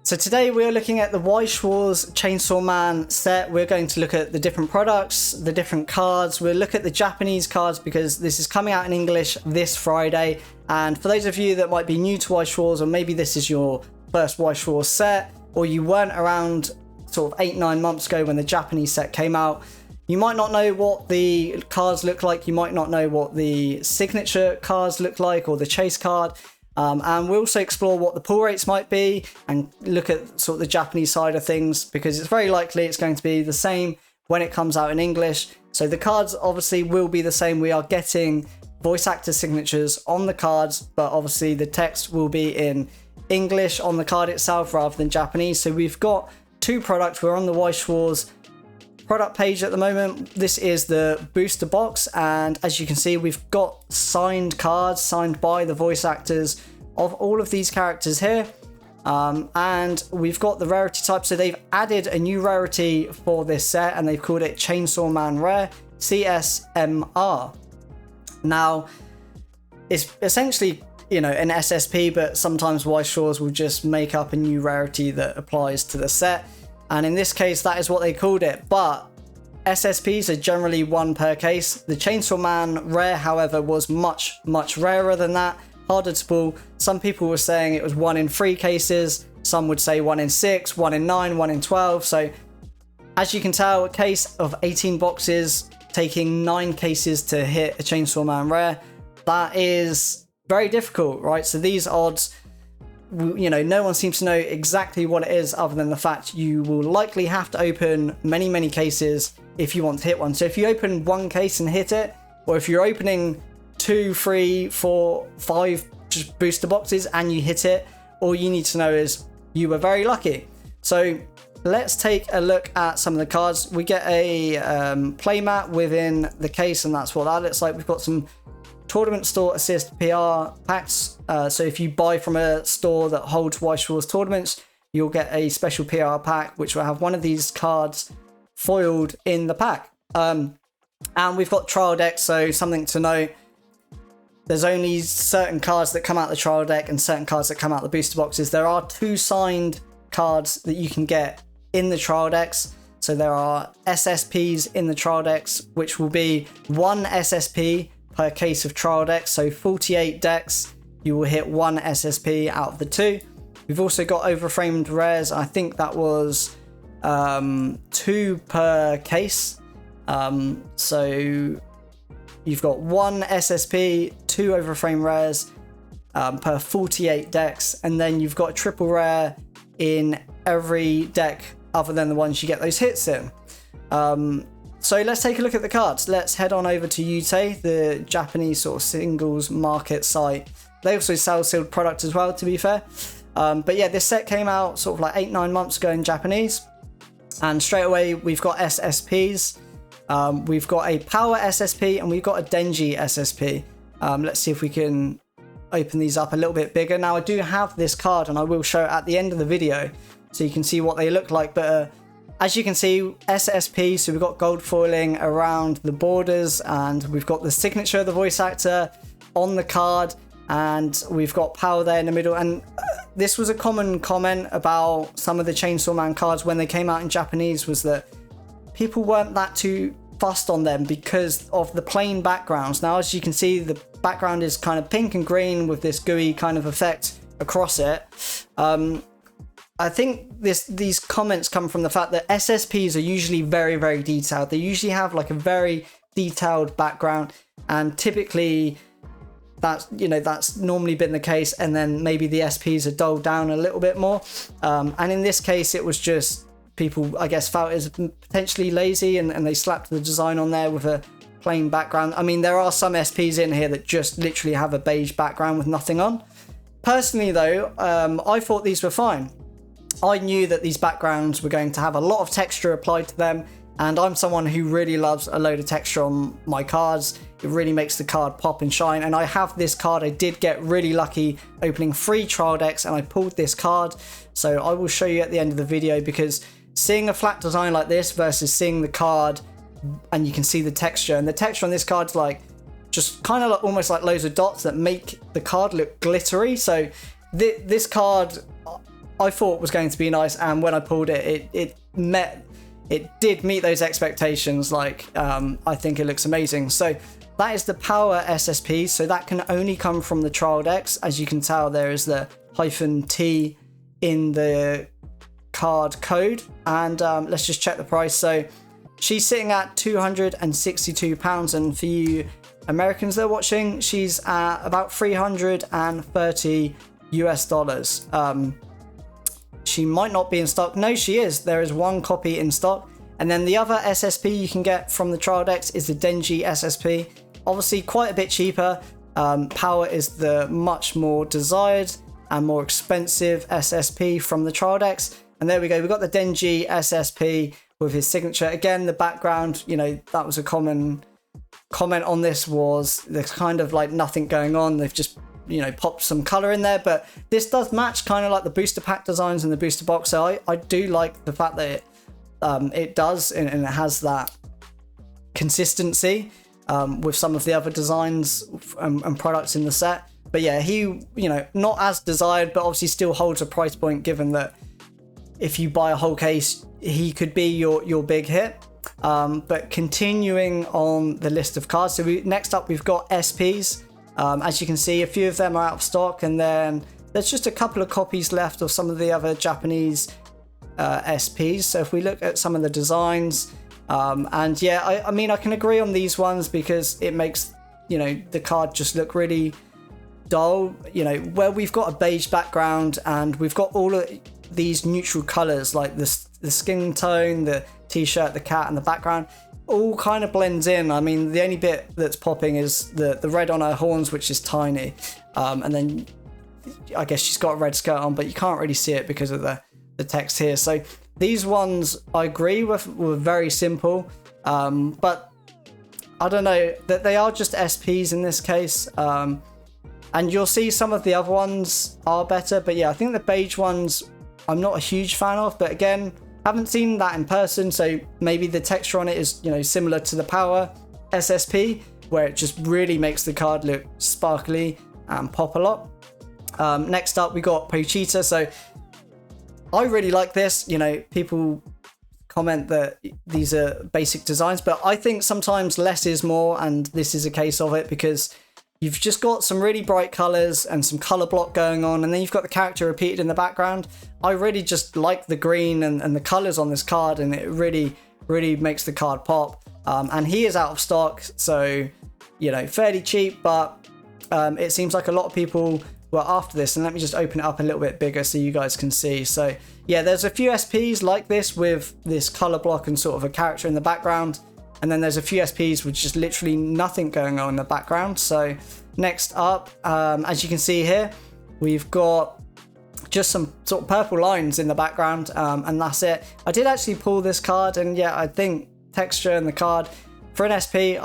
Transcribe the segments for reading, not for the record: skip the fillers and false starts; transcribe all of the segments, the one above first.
So today we're looking at the Weiss Schwarz Chainsaw Man set. We're going to look at the different products, the different cards. We'll look at the Japanese cards because this is coming out in English this Friday. And for those of you that might be new to Weiss Schwarz, or maybe this is your first Weiss Schwarz set, or you weren't around sort of 8-9 months ago when the Japanese set came out, you might not know what the cards look like. You might not know what the signature cards look like or the chase card. And we'll also explore what the pull rates might be and look at sort of the Japanese side of things, because it's very likely it's going to be the same when it comes out in English. So the cards obviously will be the same. We are getting voice actor signatures on the cards, but obviously the text will be in English on the card itself rather than Japanese. So we've got two products. We're on the Weiss Schwarz product page at the moment. This is the booster box, and as you can see, we've got signed cards signed by the voice actors of all of these characters here, and we've got the rarity type. So they've added a new rarity for this set and they've called it Chainsaw Man Rare CSMR. Now it's essentially, you know, an SSP, but sometimes Weiss Schwarz will just make up a new rarity that applies to the set. And in this case, that is what they called it. But SSPs are generally one per case. The Chainsaw Man Rare, however, was much, much rarer than that. Harder to pull. Some people were saying it was 1 in 3 cases. Some would say 1 in 6, 1 in 9, 1 in 12. So as you can tell, a case of 18 boxes, taking 9 cases to hit a Chainsaw Man Rare, that is very difficult, right? So these odds, you know, no one seems to know exactly what it is, other than the fact you will likely have to open many, many cases if you want to hit one. So if you open 1 case and hit it, or if you're opening 2, 3, 4, 5 just booster boxes and you hit it, all you need to know is you were very lucky. So let's take a look at some of the cards. We get a playmat within the case, and that's what that looks like. We've got some Tournament Store Assist PR packs. So if you buy from a store that holds Weiss Schwarz tournaments, you'll get a special PR pack which will have one of these cards foiled in the pack. And we've got trial decks, so something to note: there's only certain cards that come out the trial deck and certain cards that come out the booster boxes. There are 2 signed cards that you can get in the trial decks. So there are SSPs in the trial decks, which will be 1 SSP per case of trial decks. So 48 decks, you will hit 1 SSP out of the 2. We've also got overframed rares. I think that was 2 per case. So you've got 1 SSP, 2 overframe rares per 48 decks, and then you've got a triple rare in every deck other than the ones you get those hits in. So let's take a look at the cards. Let's head on over to Yute, the Japanese sort of singles market site. They also sell sealed product as well, to be fair. But yeah, this set came out sort of like 8-9 months ago in Japanese. And straight away, we've got SSPs. We've got a Power SSP and we've got a Denji SSP. Let's see if we can open these up a little bit bigger. Now, I do have this card and I will show it at the end of the video so you can see what they look like. But as you can see, SSP, so we've got gold foiling around the borders, and we've got the signature of the voice actor on the card, and we've got power there in the middle. And this was a common comment about some of the Chainsaw Man cards when they came out in Japanese, was that people weren't that too fussed on them because of the plain backgrounds. Now, as you can see, the background is kind of pink and green with this gooey kind of effect across it. I think these comments come from the fact that SSPs are usually very, very detailed. They usually have like a very detailed background, and typically that's normally been the case, and then maybe the SPs are dulled down a little bit more. And in this case, it was just people, I guess, felt it was potentially lazy, and they slapped the design on there with a plain background. I mean, there are some SPs in here that just literally have a beige background with nothing on. Personally though, I thought these were fine. I knew that these backgrounds were going to have a lot of texture applied to them, and I'm someone who really loves a load of texture on my cards. It really makes the card pop and shine, and I have this card. I did get really lucky opening 3 trial decks and I pulled this card, so I will show you at the end of the video, because seeing a flat design like this versus seeing the card and you can see the texture, and the texture on this card's like just kind of like almost like loads of dots that make the card look glittery. So this card, I thought was going to be nice, and when I pulled it, it did meet those expectations. Like, I think it looks amazing. So that is the Power SSP. So that can only come from the trial decks. As you can tell, there is the -T in the card code. And let's just check the price. So she's sitting at £262, and for you Americans that are watching, she's at about $330 US. She might not be in stock. No, she is. There is one copy in stock. And then the other SSP you can get from the trial decks is the Denji SSP. Obviously quite a bit cheaper. Power is the much more desired and more expensive SSP from the trial decks. And there we go. We've got the Denji SSP with his signature. Again, the background, you know, that was a common comment on this, was there's kind of like nothing going on. They've just, you know, popped some color in there, but this does match kind of like the booster pack designs and the booster box. So I do like the fact that it does, and it has that consistency with some of the other designs and products in the set. But yeah, he, you know, not as desired, but obviously still holds a price point, given that if you buy a whole case, he could be your big hit. But continuing on the list of cards, so next up we've got SPs. As you can see, a few of them are out of stock, and then there's just a couple of copies left of some of the other Japanese SPs. So if we look at some of the designs, and yeah, I mean, I can agree on these ones because it makes, you know, the card just look really dull. You know, where we've got a beige background and we've got all of these neutral colors like the skin tone, the t-shirt, the cat, and the background, all kind of blends in. I mean, the only bit that's popping is the red on her horns, which is tiny, and then I guess she's got a red skirt on, but you can't really see it because of the text here. So these ones, I agree with, were very simple, but I don't know, that they are just SPs in this case, and you'll see some of the other ones are better. But yeah, I think the beige ones I'm not a huge fan of, but again, haven't seen that in person, so maybe the texture on it is, you know, similar to the Power SSP, where it just really makes the card look sparkly and pop a lot. Next up we got Pochita. So I really like this. You know, people comment that these are basic designs, but I think sometimes less is more, and this is a case of it, because you've just got some really bright colors and some color block going on, and then you've got the character repeated in the background. I really just like the green and the colors on this card, and it really makes the card pop. And he is out of stock, so, you know, fairly cheap, but it seems like a lot of people were after this. And let me just open it up a little bit bigger so you guys can see. So yeah, there's a few SPs like this with this color block and sort of a character in the background. And then there's a few SPs with just literally nothing going on in the background. So next up, as you can see here, we've got just some sort of purple lines in the background, and that's it. I did actually pull this card, and yeah, I think texture in the card for an SP,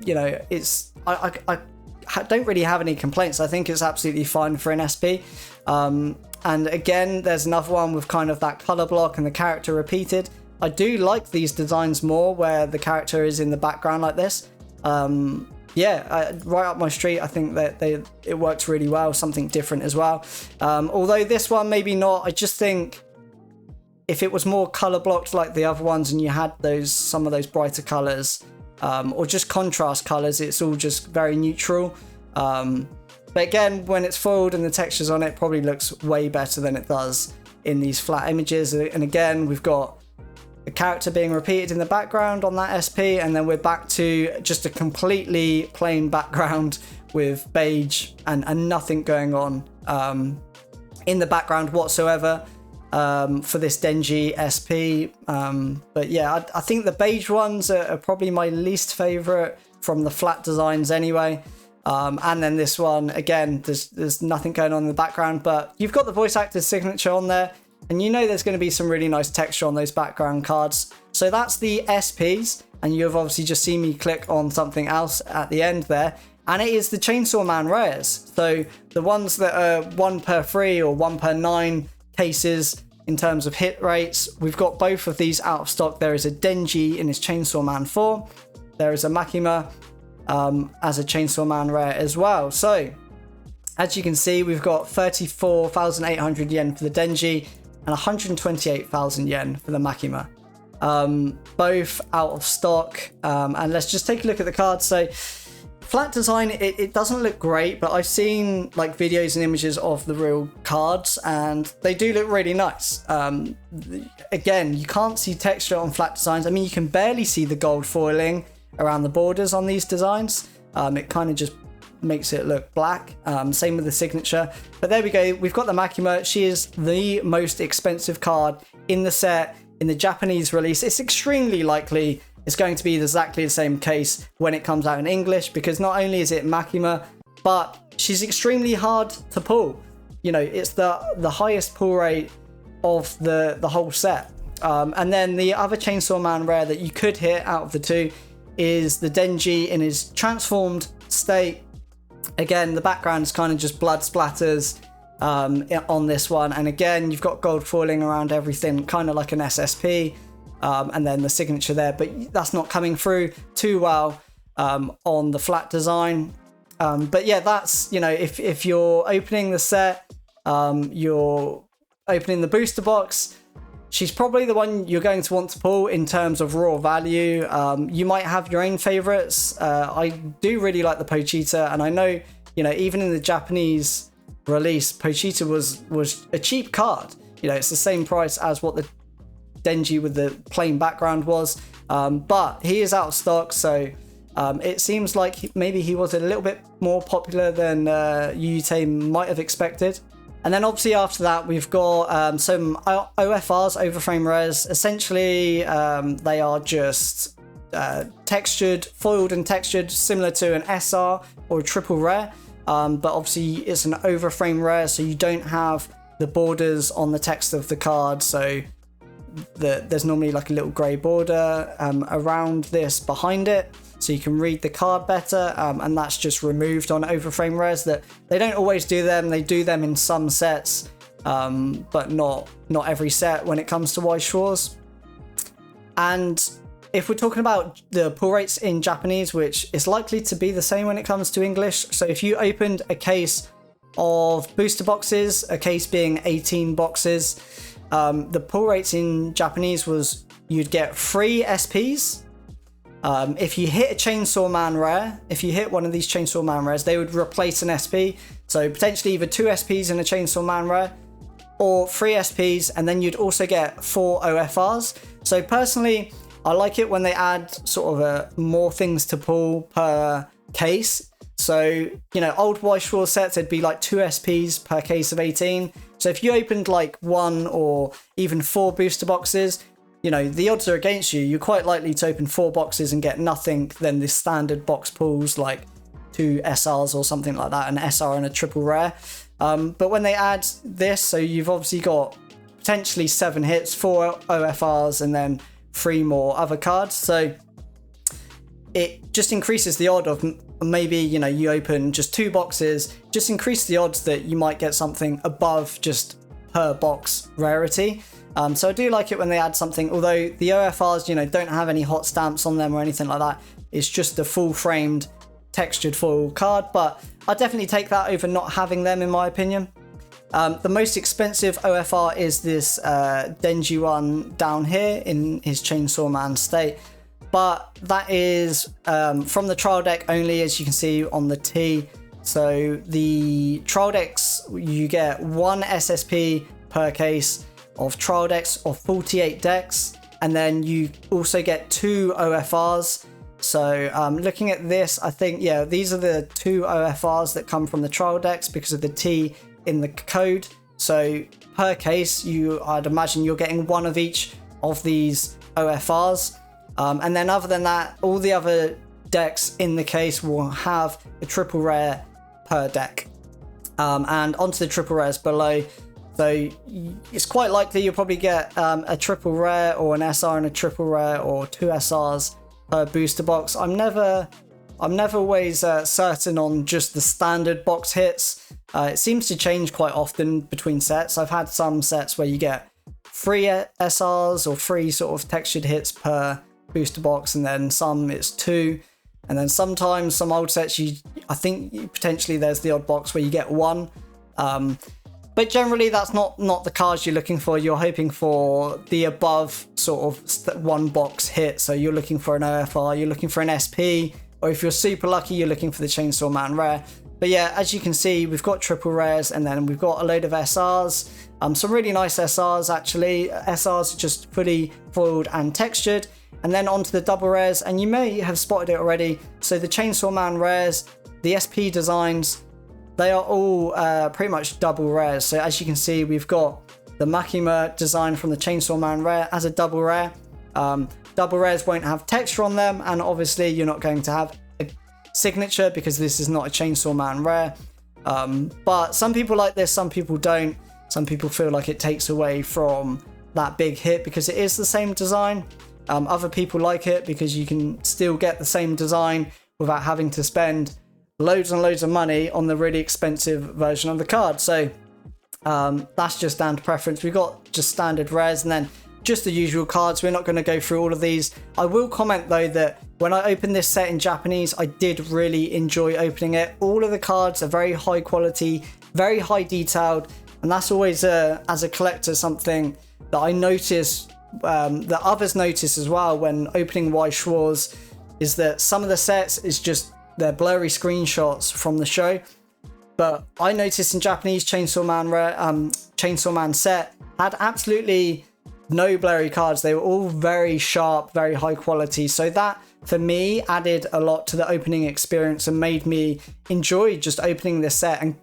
you know, it's I don't really have any complaints. I think it's absolutely fine for an SP. And again, there's another one with kind of that color block and the character repeated. I do like these designs more where the character is in the background like this. Yeah, right up my street. I think that it works really well, something different as well. Although this one maybe not. I just think if it was more color blocked like the other ones, and you had some of those brighter colors, or just contrast colors, it's all just very neutral. But again, when it's foiled and the textures on it, probably looks way better than it does in these flat images. And again, we've got the character being repeated in the background on that SP, and then we're back to just a completely plain background with beige and nothing going on in the background whatsoever for this Denji SP. But yeah, I think the beige ones are probably my least favorite from the flat designs anyway. And then this one, again, there's nothing going on in the background, but you've got the voice actor's signature on there, and you know there's going to be some really nice texture on those background cards. So that's the SPs, and you've obviously just seen me click on something else at the end there, and it is the Chainsaw Man rares. So the ones that are 1 per 3 or 1 per 9 cases in terms of hit rates, we've got both of these out of stock. There is a Denji in his Chainsaw Man 4. There is a Makima as a Chainsaw Man rare as well. So As you can see, we've got 34,800 yen for the Denji and 128,000 yen for the Makima. Both out of stock. And let's just take a look at the cards. So flat design, it doesn't look great, but I've seen like videos and images of the real cards and they do look really nice. Again, you can't see texture on flat designs. I mean, you can barely see the gold foiling around the borders on these designs. It kind of just makes it look black. Same with the signature. But there we go. We've got the Makima. She is the most expensive card in the set. In the Japanese release, it's extremely likely it's going to be exactly the same case when it comes out in English, because not only is it Makima, but she's extremely hard to pull. You know, it's the highest pull rate of the whole set. And then the other Chainsaw Man rare that you could hit out of the two is the Denji in his transformed state. Again, the background is kind of just blood splatters on this one, and again you've got gold foiling around everything, kind of like an SSP, and then the signature there, but that's not coming through too well on the flat design. But yeah, that's, you know, if you're opening the set, you're opening the booster box, she's probably the one you're going to want to pull in terms of raw value. You might have your own favorites. I do really like the Pochita, and I know, you know, even in the Japanese release, Pochita was a cheap card. You know, it's the same price as what the Denji with the plain background was, but he is out of stock, so it seems like maybe he was a little bit more popular than Yute might have expected. And then obviously after that we've got some OFRs, overframe rares. Essentially they are just textured, foiled and textured, similar to an SR or a triple rare. But obviously it's an overframe rare, so you don't have the borders on the text of the card, so there's normally like a little grey border around this behind it, so you can read the card better, and that's just removed on overframe rares. That they don't always do them, they do them in some sets, but not every set when it comes to Weiss Schwarz. And if we're talking about the pull rates in Japanese, which is likely to be the same when it comes to English, so if you opened a case of booster boxes, a case being 18 boxes, the pull rates in Japanese was you'd get 3 SPs. If you hit a Chainsaw Man rare, if you hit one of these Chainsaw Man rares, they would replace an SP. So potentially either 2 SPs in a Chainsaw Man rare or 3 SPs, and then you'd also get 4 OFRs. So personally, I like it when they add sort of more things to pull per case. So, you know, old Weiss Schwarz sets, it'd be like 2 SPs per case of 18. So if you opened like 1 or even 4 booster boxes, you know, the odds are against you. You're quite likely to open 4 boxes and get nothing than the standard box pulls, like 2 SRs or something like that, an SR and a triple rare. But when they add this, so you've obviously got potentially 7 hits, 4 OFRs, and then 3 more other cards. So it just increases the odd of maybe, you know, you open just 2 boxes, just increase the odds that you might get something above just per box rarity. So I do like it when they add something, although the OFRs, you know, don't have any hot stamps on them or anything like that. It's just a full framed textured foil card, but I definitely take that over not having them, in my opinion. The most expensive OFR is this Denji one down here in his Chainsaw Man state, but that is from the trial deck only, as you can see on the T. So the trial decks, you get 1 SSP per case of trial decks of 48 decks, and then you also get 2 OFRs. So looking at this, I think, yeah, these are the 2 OFRs that come from the trial decks because of the T in the code. So per case, I'd imagine you're getting 1 of each of these OFRs. And then other than that, all the other decks in the case will have a triple rare per deck. And onto the triple rares below. So it's quite likely you'll probably get a triple rare or an SR and a triple rare, or 2 SRs per booster box. I'm never always certain on just the standard box hits. It seems to change quite often between sets. I've had some sets where you get 3 SRs or 3 sort of textured hits per booster box, and then some it's 2. And then sometimes some old sets I think potentially there's the odd box where you get one. But generally that's not the cards you're looking for. You're hoping for the above sort of one box hit. So you're looking for an OFR, you're looking for an SP, or if you're super lucky, you're looking for the Chainsaw Man rare. But yeah, as you can see, we've got triple rares, and then we've got a load of SRs. Some really nice SRs actually. SRs are just fully foiled and textured. And then onto the double rares, and you may have spotted it already. So the Chainsaw Man rares, the SP designs, they are all pretty much double rares. So as you can see, we've got the Makima design from the Chainsaw Man rare as a double rare. Double rares won't have texture on them, and obviously you're not going to have a signature because this is not a Chainsaw Man rare. But some people like this, some people don't. Some people feel like it takes away from that big hit because it is the same design. Other people like it because you can still get the same design without having to spend loads and loads of money on the really expensive version of the card. So that's just down to preference. We've got just standard rares and then just the usual cards. We're not going to go through all of these. I will comment though that when I opened this set in Japanese, I did really enjoy opening it. All of the cards are very high quality, very high detailed, and that's always as a collector something that I notice, that others notice as well when opening Weiss Schwarz, is that some of the sets is just they're blurry screenshots from the show. But I noticed in Japanese Chainsaw Man set had absolutely no blurry cards. They were all very sharp, very high quality. So that for me added a lot to the opening experience and made me enjoy just opening this set and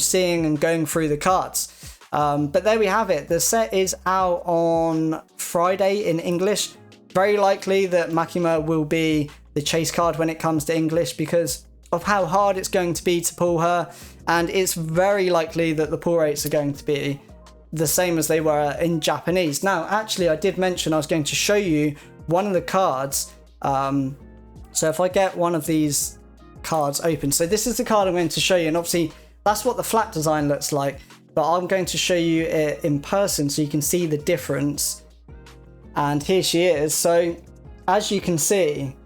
seeing and going through the cards. But there we have it. The set is out on Friday in English. Very likely that Makima will be the chase card when it comes to English because of how hard it's going to be to pull her, and it's very likely that the pull rates are going to be the same as they were in Japanese. Now, actually, I did mention I was going to show you one of the cards. So if I get one of these cards open, so this is the card I'm going to show you, and obviously that's what the flat design looks like, but I'm going to show you it in person so you can see the difference. And here she is. So as you can see,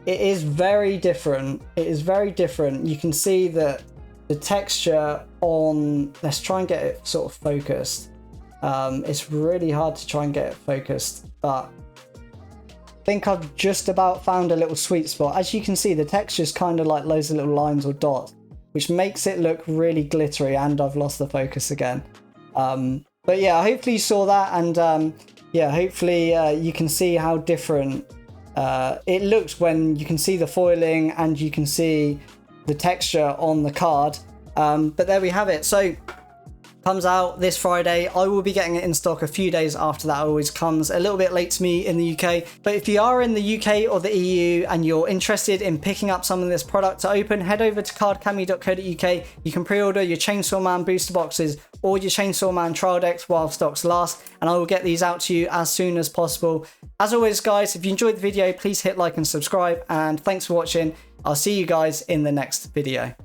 it is very different. It is very different. You can see that the texture on, let's try and get it sort of focused. It's really hard to try and get it focused, but I think I've just about found a little sweet spot. As you can see, the texture is kind of like loads of little lines or dots, which makes it look really glittery, and I've lost the focus again. But yeah, hopefully you saw that, and yeah, hopefully you can see how different it looks when you can see the foiling and you can see the texture on the card. But there we have it. So comes out this Friday. I will be getting it in stock a few days after that. Always comes a little bit late to me in the UK. But if you are in the UK or the EU and you're interested in picking up some of this product to open, head over to cardcami.co.uk. You can pre-order your Chainsaw Man booster boxes or your Chainsaw Man trial decks while stocks last, and I will get these out to you as soon as possible. As always, guys, if you enjoyed the video, please hit like and subscribe, and thanks for watching. I'll see you guys in the next video.